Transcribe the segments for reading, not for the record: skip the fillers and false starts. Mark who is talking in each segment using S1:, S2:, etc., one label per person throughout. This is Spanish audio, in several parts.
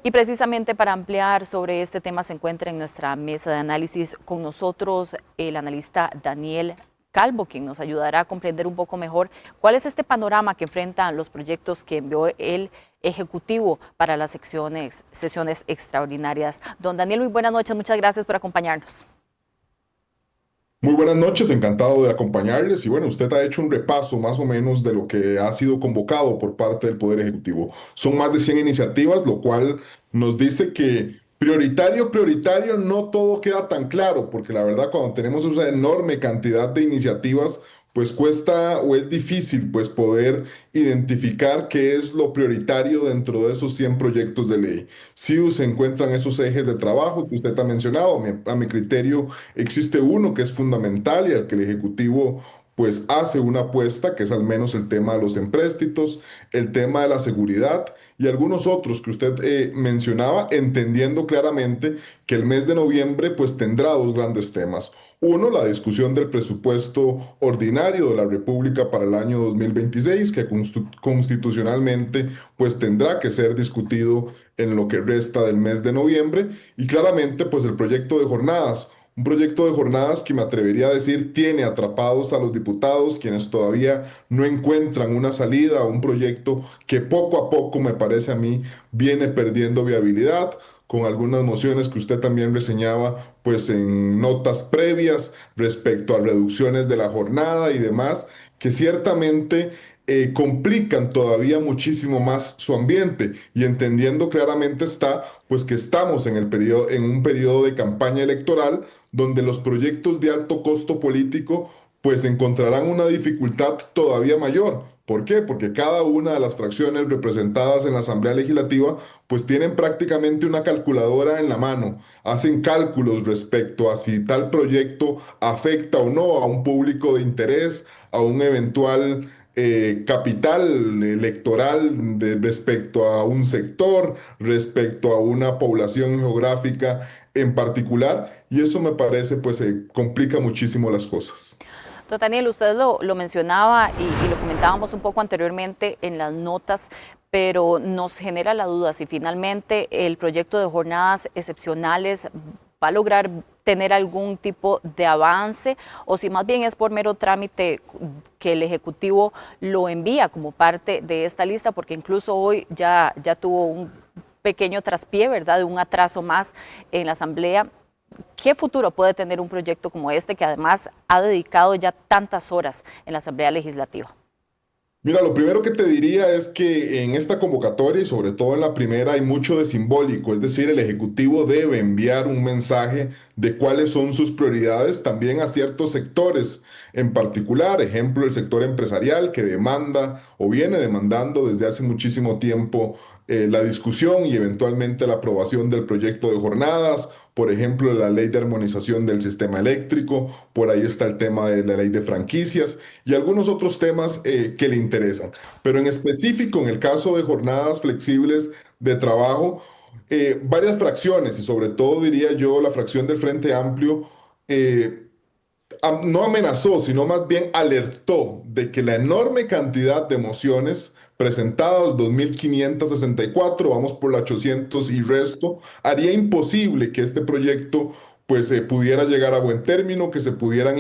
S1: Y precisamente para ampliar sobre este tema se encuentra en nuestra mesa de análisis con nosotros el analista Daniel Calvo, quien nos ayudará a comprender un poco mejor cuál es este panorama que enfrentan los proyectos que envió el Ejecutivo para las sesiones extraordinarias. Don Daniel, muy buenas noches, muchas gracias por acompañarnos.
S2: Muy buenas noches, encantado de acompañarles. Y bueno, usted ha hecho un repaso más o menos de lo que ha sido convocado por parte del Poder Ejecutivo. Son más de 100 iniciativas, lo cual nos dice que prioritario, no todo queda tan claro, porque la verdad cuando tenemos esa enorme cantidad de iniciativas, pues cuesta o es difícil pues poder identificar qué es lo prioritario dentro de esos 100 proyectos de ley. Sí se encuentran esos ejes de trabajo que usted ha mencionado. A mi criterio, existe uno que es fundamental y al que el Ejecutivo pues hace una apuesta, que es al menos el tema de los empréstitos, el tema de la seguridad y algunos otros que usted mencionaba, entendiendo claramente que el mes de noviembre pues tendrá dos grandes temas. Uno, la discusión del presupuesto ordinario de la República para el año 2026, que constitucionalmente pues tendrá que ser discutido en lo que resta del mes de noviembre, y claramente pues el proyecto de jornadas. Un proyecto de jornadas que me atrevería a decir tiene atrapados a los diputados, quienes todavía no encuentran una salida a un proyecto que poco a poco, me parece a mí, viene perdiendo viabilidad, con algunas mociones que usted también reseñaba, pues en notas previas respecto a reducciones de la jornada y demás, que ciertamente complican todavía muchísimo más su ambiente, y entendiendo claramente está pues que estamos en el periodo, en un periodo de campaña electoral donde los proyectos de alto costo político pues encontrarán una dificultad todavía mayor. ¿Por qué? Porque cada una de las fracciones representadas en la Asamblea Legislativa pues tienen prácticamente una calculadora en la mano, hacen cálculos respecto a si tal proyecto afecta o no a un público de interés, a un eventual capital electoral respecto a un sector, respecto a una población geográfica en particular, y eso me parece pues complica muchísimo las cosas.
S1: Don Daniel, usted lo mencionaba y lo comentábamos un poco anteriormente en las notas, pero nos genera la duda si finalmente el proyecto de jornadas excepcionales va a lograr tener algún tipo de avance o si más bien es por mero trámite que el Ejecutivo lo envía como parte de esta lista, porque incluso hoy ya tuvo un pequeño traspié, ¿verdad?, de un atraso más en la Asamblea. ¿Qué futuro puede tener un proyecto como este que además ha dedicado ya tantas horas en la Asamblea Legislativa?
S2: Mira, lo primero que te diría es que en esta convocatoria y sobre todo en la primera hay mucho de simbólico, es decir, el Ejecutivo debe enviar un mensaje de cuáles son sus prioridades también a ciertos sectores en particular, ejemplo, el sector empresarial que demanda o viene demandando desde hace muchísimo tiempo la discusión y eventualmente la aprobación del proyecto de jornadas. Por ejemplo, la ley de armonización del sistema eléctrico, por ahí está el tema de la ley de franquicias y algunos otros temas que le interesan. Pero en específico, en el caso de jornadas flexibles de trabajo, varias fracciones, y sobre todo diría yo la fracción del Frente Amplio, eh, no amenazó, sino más bien alertó de que la enorme cantidad de mociones presentadas, 2.564, vamos por la 800 y resto, haría imposible que este proyecto pues pudiera llegar a buen término, que se pudieran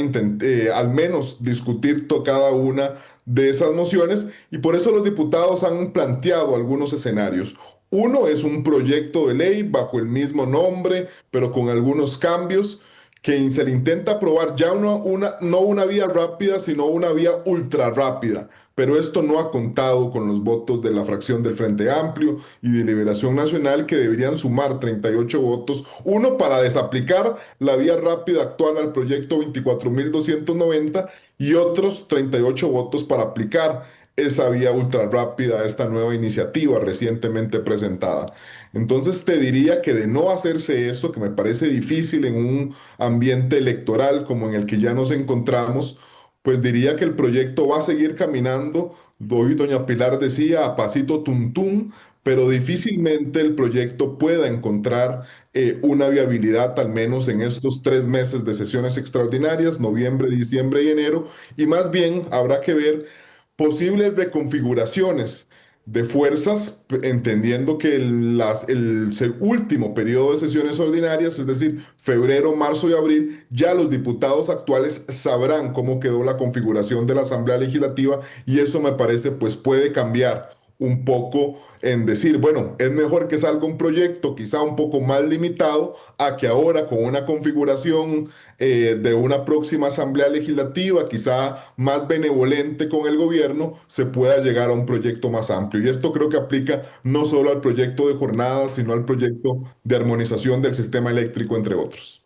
S2: al menos discutir cada una de esas mociones, y por eso los diputados han planteado algunos escenarios. Uno es un proyecto de ley bajo el mismo nombre, pero con algunos cambios que se le intenta aprobar ya no una vía rápida, sino una vía ultra rápida. Pero esto no ha contado con los votos de la fracción del Frente Amplio y de Liberación Nacional, que deberían sumar 38 votos, uno para desaplicar la vía rápida actual al proyecto 24.290 y otros 38 votos para aplicar esa vía ultra rápida a esta nueva iniciativa recientemente presentada. Entonces te diría que de no hacerse eso, que me parece difícil en un ambiente electoral como en el que ya nos encontramos, pues diría que el proyecto va a seguir caminando. Hoy doña Pilar decía a pasito tuntún, pero difícilmente el proyecto pueda encontrar una viabilidad, al menos en estos 3 meses de sesiones extraordinarias, noviembre, diciembre y enero, y más bien habrá que ver posibles reconfiguraciones de fuerzas, entendiendo que el último periodo de sesiones ordinarias, es decir, febrero, marzo y abril, ya los diputados actuales sabrán cómo quedó la configuración de la Asamblea Legislativa y eso me parece pues puede cambiar un poco en decir, bueno, es mejor que salga un proyecto quizá un poco más limitado a que ahora con una configuración de una próxima asamblea legislativa, quizá más benevolente con el gobierno, se pueda llegar a un proyecto más amplio. Y esto creo que aplica no solo al proyecto de jornada, sino al proyecto de armonización del sistema eléctrico, entre otros.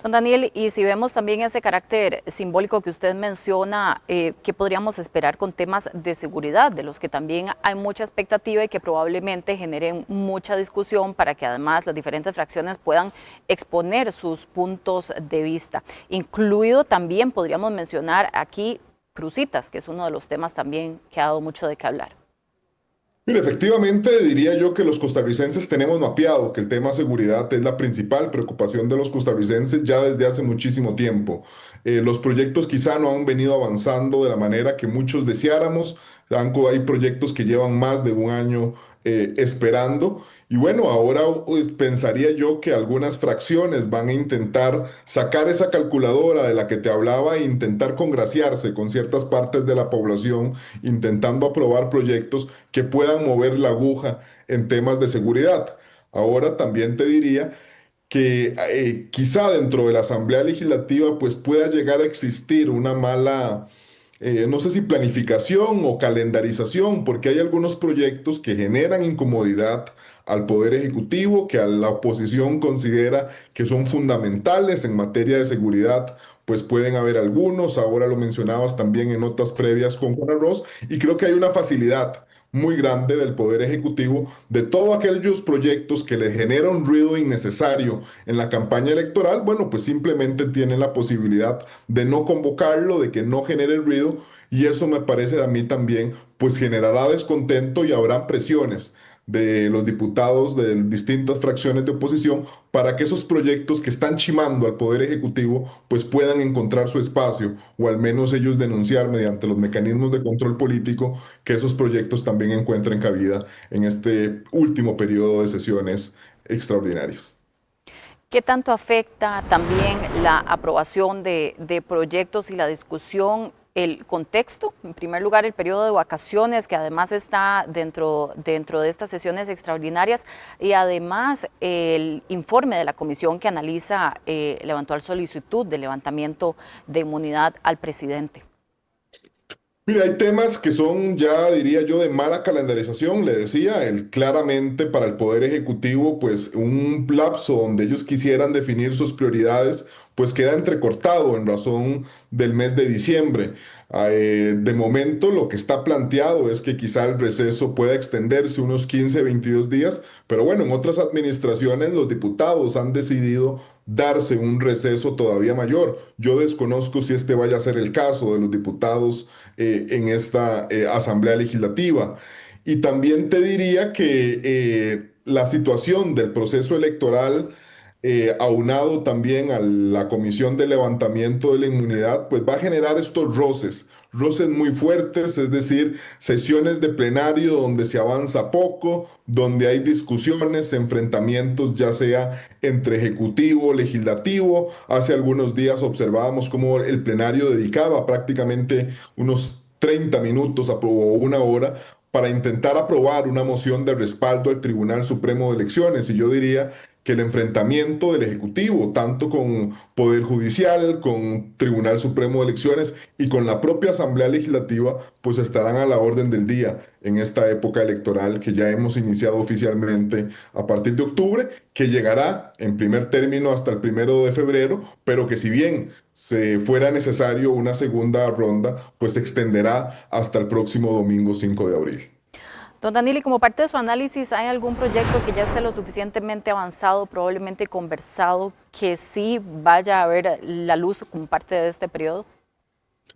S1: Don Daniel, y si vemos también ese carácter simbólico que usted menciona, ¿qué podríamos esperar con temas de seguridad, de los que también hay mucha expectativa y que probablemente generen mucha discusión para que además las diferentes fracciones puedan exponer sus puntos de vista? Incluido también podríamos mencionar aquí crucitas, que es uno de los temas también que ha dado mucho de qué hablar.
S2: Mira, efectivamente diría yo que los costarricenses tenemos mapeado que el tema seguridad es la principal preocupación de los costarricenses ya desde hace muchísimo tiempo. Los proyectos quizá no han venido avanzando de la manera que muchos deseáramos. Hay proyectos que llevan más de un año esperando. Y bueno, ahora pues, pensaría yo que algunas fracciones van a intentar sacar esa calculadora de la que te hablaba e intentar congraciarse con ciertas partes de la población, intentando aprobar proyectos que puedan mover la aguja en temas de seguridad. Ahora también te diría que quizá dentro de la Asamblea Legislativa pues pueda llegar a existir una mala, no sé si planificación o calendarización, porque hay algunos proyectos que generan incomodidad al Poder Ejecutivo, que a la oposición considera que son fundamentales en materia de seguridad, pues pueden haber algunos, ahora lo mencionabas también en notas previas con Juan Arroz, y creo que hay una facilidad muy grande del Poder Ejecutivo de todos aquellos proyectos que le generan ruido innecesario en la campaña electoral, bueno, pues simplemente tienen la posibilidad de no convocarlo, de que no genere ruido, y eso me parece a mí también, pues generará descontento y habrá presiones de los diputados de distintas fracciones de oposición para que esos proyectos que están chimando al Poder Ejecutivo pues puedan encontrar su espacio o al menos ellos denunciar mediante los mecanismos de control político que esos proyectos también encuentren cabida en este último periodo de sesiones extraordinarias.
S1: ¿Qué tanto afecta también la aprobación de proyectos y la discusión, el contexto? En primer lugar, el periodo de vacaciones, que además está dentro de estas sesiones extraordinarias, y además el informe de la comisión que analiza la eventual solicitud de levantamiento de inmunidad al presidente.
S2: Mira, hay temas que son ya, diría yo, de mala calendarización, le decía, claramente para el Poder Ejecutivo, pues un lapso donde ellos quisieran definir sus prioridades, pues queda entrecortado en razón del mes de diciembre. De momento, lo que está planteado es que quizá el receso pueda extenderse unos 15, 22 días, pero bueno, en otras administraciones los diputados han decidido darse un receso todavía mayor. Yo desconozco si este vaya a ser el caso de los diputados en esta Asamblea Legislativa. Y también te diría que la situación del proceso electoral, aunado también a la Comisión de Levantamiento de la Inmunidad, pues va a generar estos roces muy fuertes, es decir, sesiones de plenario donde se avanza poco, donde hay discusiones, enfrentamientos, ya sea entre ejecutivo, legislativo. Hace algunos días observábamos cómo el plenario dedicaba prácticamente unos 30 minutos o una hora para intentar aprobar una moción de respaldo al Tribunal Supremo de Elecciones. Y yo diría que el enfrentamiento del Ejecutivo, tanto con Poder Judicial, con Tribunal Supremo de Elecciones y con la propia Asamblea Legislativa, pues estarán a la orden del día en esta época electoral que ya hemos iniciado oficialmente a partir de octubre, que llegará en primer término hasta el 1 de febrero, pero que si bien se fuera necesario una segunda ronda, pues se extenderá hasta el próximo domingo 5 de abril.
S1: Don Daniel, y como parte de su análisis, ¿hay algún proyecto que ya esté lo suficientemente avanzado, probablemente conversado, que sí vaya a ver la luz como parte de este periodo?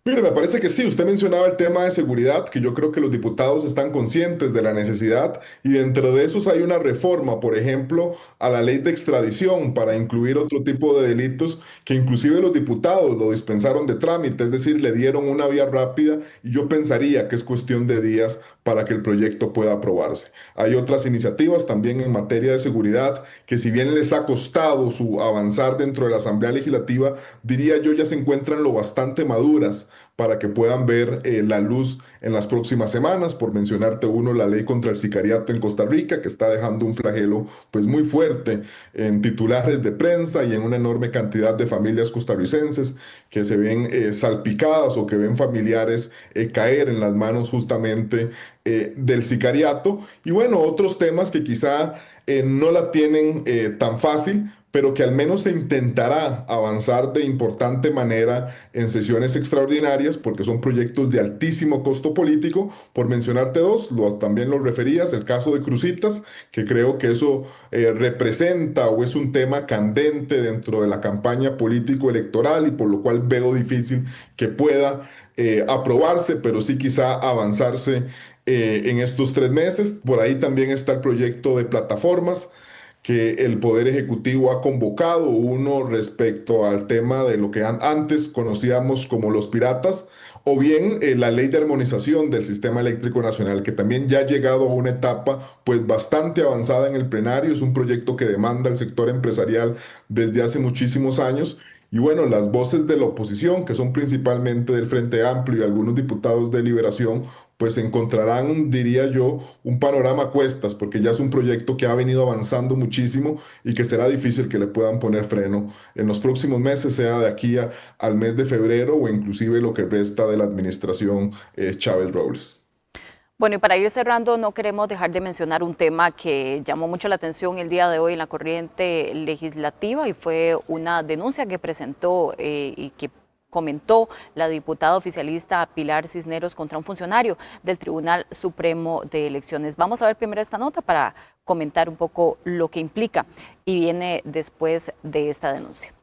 S2: Mire, me parece que sí, usted mencionaba el tema de seguridad, que yo creo que los diputados están conscientes de la necesidad y dentro de esos hay una reforma, por ejemplo, a la ley de extradición para incluir otro tipo de delitos que inclusive los diputados lo dispensaron de trámite, es decir, le dieron una vía rápida y yo pensaría que es cuestión de días para que el proyecto pueda aprobarse. Hay otras iniciativas también en materia de seguridad que si bien les ha costado su avanzar dentro de la Asamblea Legislativa, diría yo ya se encuentran lo bastante maduras para que puedan ver la luz en las próximas semanas. Por mencionarte uno, la ley contra el sicariato en Costa Rica, que está dejando un flagelo pues muy fuerte en titulares de prensa y en una enorme cantidad de familias costarricenses que se ven salpicadas o que ven familiares caer en las manos justamente del sicariato. Y bueno, otros temas que quizá no la tienen tan fácil, pero que al menos se intentará avanzar de importante manera en sesiones extraordinarias, porque son proyectos de altísimo costo político. Por mencionarte dos, también lo referías, el caso de Cruzitas, que creo que eso representa o es un tema candente dentro de la campaña político-electoral y por lo cual veo difícil que pueda aprobarse, pero sí quizá avanzarse en estos 3 meses. Por ahí también está el proyecto de plataformas que el Poder Ejecutivo ha convocado, uno respecto al tema de lo que antes conocíamos como los piratas, o bien la ley de armonización del sistema eléctrico nacional, que también ya ha llegado a una etapa pues bastante avanzada en el plenario, es un proyecto que demanda el sector empresarial desde hace muchísimos años. Y bueno, las voces de la oposición, que son principalmente del Frente Amplio y algunos diputados de Liberación, pues encontrarán, diría yo, un panorama a cuestas, porque ya es un proyecto que ha venido avanzando muchísimo y que será difícil que le puedan poner freno en los próximos meses, sea de aquí al mes de febrero o inclusive lo que resta de la administración Chávez Robles.
S1: Bueno, y para ir cerrando, no queremos dejar de mencionar un tema que llamó mucho la atención el día de hoy en la corriente legislativa y fue una denuncia que presentó y que comentó la diputada oficialista Pilar Cisneros contra un funcionario del Tribunal Supremo de Elecciones. Vamos a ver primero esta nota para comentar un poco lo que implica y viene después de esta denuncia.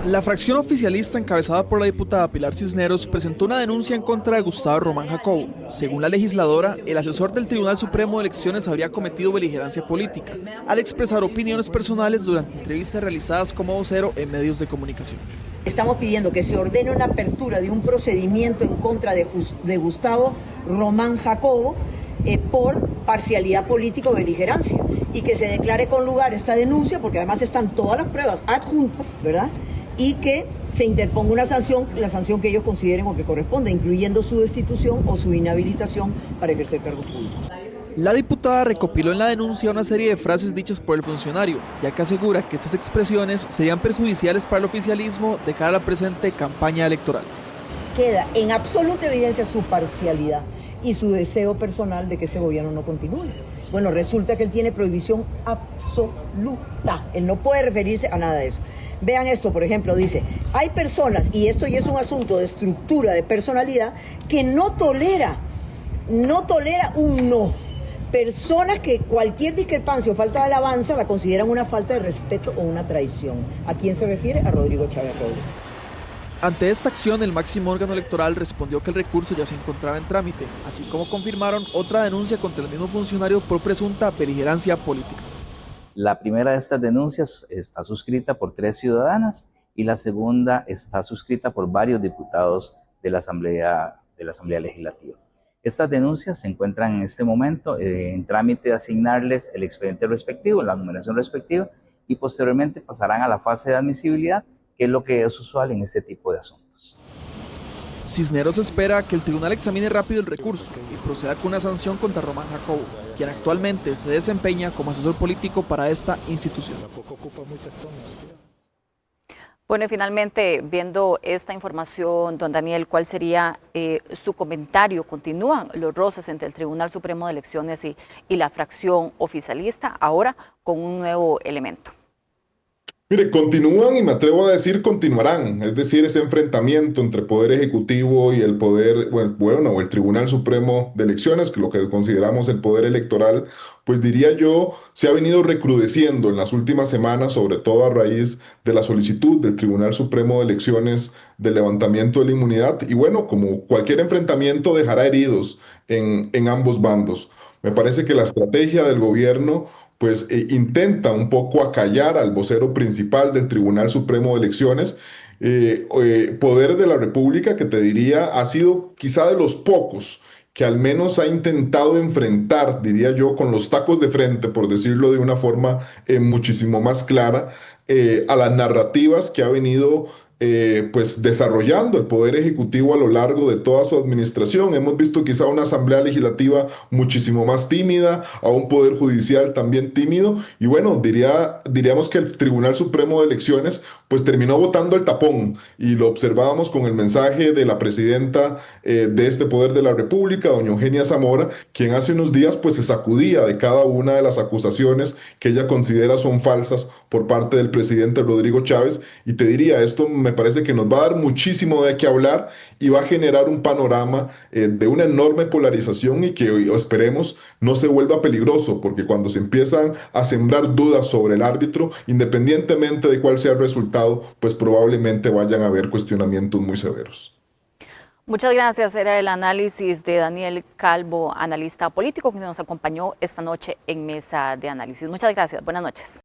S3: La fracción oficialista encabezada por la diputada Pilar Cisneros presentó una denuncia en contra de Gustavo Román Jacobo. Según la legisladora, el asesor del Tribunal Supremo de Elecciones habría cometido beligerancia política al expresar opiniones personales durante entrevistas realizadas como vocero en medios de comunicación.
S4: Estamos pidiendo que se ordene una apertura de un procedimiento en contra de Gustavo Román Jacobo por parcialidad política o beligerancia y que se declare con lugar esta denuncia, porque además están todas las pruebas adjuntas, ¿verdad?, y que se interponga una sanción, la sanción que ellos consideren o que corresponda, incluyendo su destitución o su inhabilitación para ejercer cargos públicos.
S3: La diputada recopiló en la denuncia una serie de frases dichas por el funcionario, ya que asegura que estas expresiones serían perjudiciales para el oficialismo de cara a la presente campaña electoral.
S4: Queda en absoluta evidencia su parcialidad y su deseo personal de que este gobierno no continúe. Bueno, resulta que él tiene prohibición absoluta, él no puede referirse a nada de eso. Vean esto, por ejemplo, dice, hay personas, y esto ya es un asunto de estructura, de personalidad, que no tolera un no. Personas que cualquier discrepancia o falta de alabanza la consideran una falta de respeto o una traición. ¿A quién se refiere? A Rodrigo Chávez Robles.
S3: Ante esta acción, el máximo órgano electoral respondió que el recurso ya se encontraba en trámite, así como confirmaron otra denuncia contra el mismo funcionario por presunta beligerancia política.
S5: La primera de estas denuncias está suscrita por 3 ciudadanas y la segunda está suscrita por varios diputados de la Asamblea Legislativa. Estas denuncias se encuentran en este momento en trámite de asignarles el expediente respectivo, la numeración respectiva, y posteriormente pasarán a la fase de admisibilidad, que es lo que es usual en este tipo de asuntos.
S3: Cisneros espera que el tribunal examine rápido el recurso y proceda con una sanción contra Román Jacobo, quien actualmente se desempeña como asesor político para esta institución.
S1: Bueno, y finalmente, viendo esta información, don Daniel, ¿cuál sería su comentario? ¿Continúan los roces entre el Tribunal Supremo de Elecciones y la fracción oficialista, ahora con un nuevo elemento?
S2: Mire, continúan y me atrevo a decir continuarán, es decir, ese enfrentamiento entre poder ejecutivo y el poder, o el Tribunal Supremo de Elecciones, que lo que consideramos el poder electoral, pues diría yo, se ha venido recrudeciendo en las últimas semanas, sobre todo a raíz de la solicitud del Tribunal Supremo de Elecciones del levantamiento de la inmunidad. Y bueno, como cualquier enfrentamiento dejará heridos en ambos bandos. Me parece que la estrategia del gobierno pues intenta un poco acallar al vocero principal del Tribunal Supremo de Elecciones, poder de la República que te diría ha sido quizá de los pocos que al menos ha intentado enfrentar, diría yo, con los tacos de frente, por decirlo de una forma muchísimo más clara, a las narrativas que ha venido pues desarrollando el Poder Ejecutivo a lo largo de toda su administración. Hemos visto quizá una Asamblea Legislativa muchísimo más tímida, a un Poder Judicial también tímido, y bueno, diríamos que el Tribunal Supremo de Elecciones pues terminó votando el tapón, y lo observábamos con el mensaje de la presidenta de este Poder de la República, doña Eugenia Zamora, quien hace unos días pues se sacudía de cada una de las acusaciones que ella considera son falsas por parte del presidente Rodrigo Chávez. Y te diría, esto me parece que nos va a dar muchísimo de qué hablar y va a generar un panorama de una enorme polarización, y que esperemos no se vuelva peligroso, porque cuando se empiezan a sembrar dudas sobre el árbitro, independientemente de cuál sea el resultado, pues probablemente vayan a haber cuestionamientos muy severos.
S1: Muchas gracias. Era el análisis de Daniel Calvo, analista político, que nos acompañó esta noche en Mesa de Análisis. Muchas gracias. Buenas noches.